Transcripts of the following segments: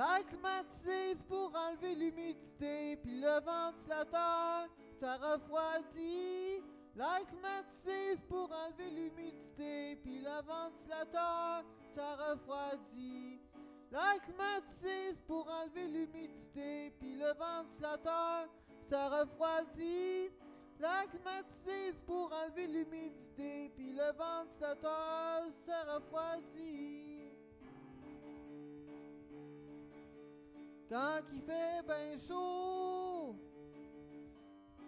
La climatisée pour enlever l'humidité, puis le ventilateur, ça refroidit. La climatisée pour enlever l'humidité, puis le ventilateur, ça refroidit. La climatisée pour enlever l'humidité, puis le ventilateur, ça refroidit. La climatisée pour enlever l'humidité, puis le ventilateur, ça refroidit. Quand il fait bien chaud,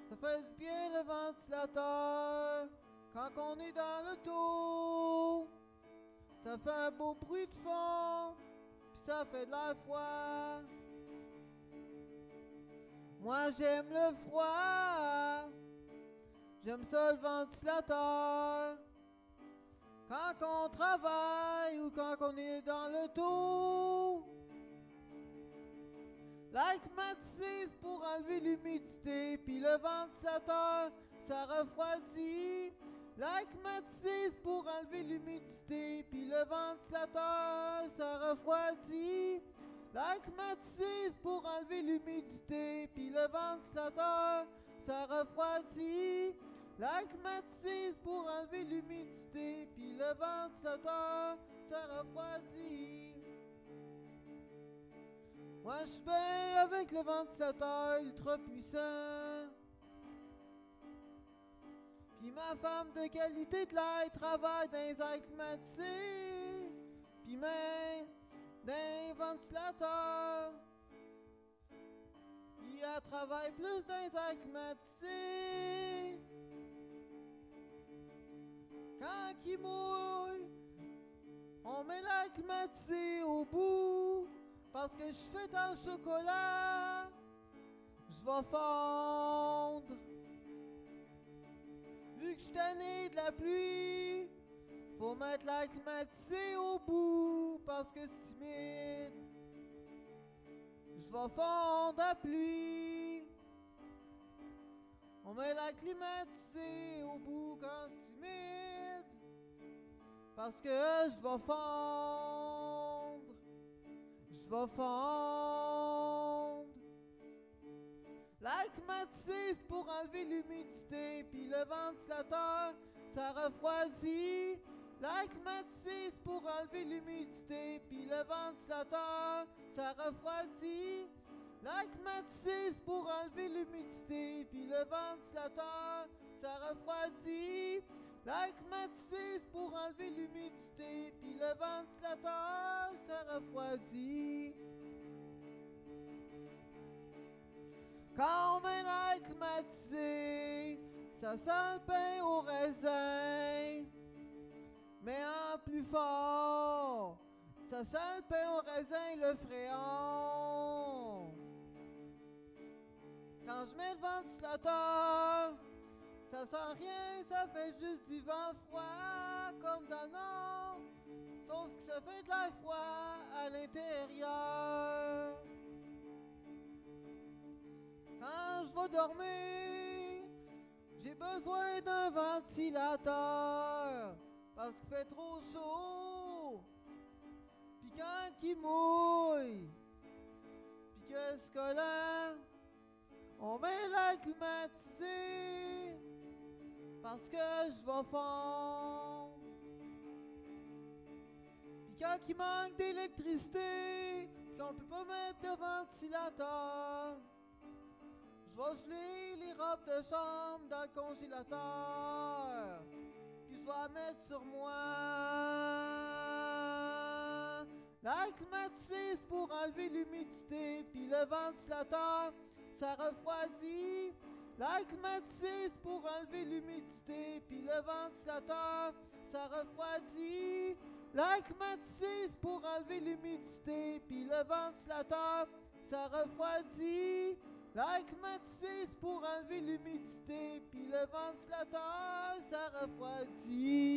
ça fait du bien le ventilateur. Quand on est dans l'auto, ça fait un beau bruit de fond, puis ça fait de l'air froid. Moi j'aime le froid, j'aime ça le ventilateur. Quand on travaille ou quand on est dans l'auto, la climatisée pour enlever l'humidité, puis le ventilateur, ça refroidit. La climatisée pour enlever l'humidité, puis le ventilateur, ça refroidit. La climatisée pour enlever l'humidité, puis le ventilateur, ça refroidit. La climatisée pour enlever l'humidité, puis le ventilateur, ça refroidit. Moi je suis bien avec le ventilateur ultra puissant. Puis ma femme de qualité de l'air travaille dans les airs climatisés. Puis même dans les ventilateurs. Puis elle travaille plus dans les airs climatisés. Quand il mouille, on met l'air climatisé au bout. Parce que je suis fait en chocolat, je vais fondre. Vu que je suis tanné de la pluie, faut mettre l'air climatisé au bout. Parce que c'est humide, je vais fondre à pluie. On met l'air climatisé au bout quand c'est humide. Parce que je vais fondre. Je vais fondre. La climatisée pour enlever l'humidité, puis le ventilateur, ça refroidit. La climatisée pour enlever l'humidité, puis le ventilateur, ça refroidit. La climatisée pour enlever l'humidité, puis le ventilateur, ça refroidit. La climatisée pour enlever l'humidité, puis le ventilateur, ça refroidit. Quand on met l'air climatisé, ça sent le pain au raisin, mais en plus fort, ça sent le pain au raisin et le fréon. Quand je mets le ventilateur, ça sent rien, ça fait juste du vent froid comme dans le nord. Sauf que ça fait de l'air froid à l'intérieur. Quand je vais dormir, j'ai besoin d'un ventilateur parce qu'il fait trop chaud. Puis quand il mouille, puis que c'est collant, on met l'air climatisé parce que je vais fondre. Puis quand il manque d'électricité, puis qu'on peut pas mettre de ventilateur, je vais geler les robes de chambre dans le congélateur. Puis je vais la mettre sur moi. L'air climatisé pour enlever l'humidité, puis le ventilateur, ça refroidit. L'air climatisé pour enlever l'humidité, puis le ventilateur, ça refroidit. L'air climatisé pour enlever l'humidité, puis le ventilateur, ça refroidit. L'air climatisé pour enlever l'humidité, puis le ventilateur, ça refroidit.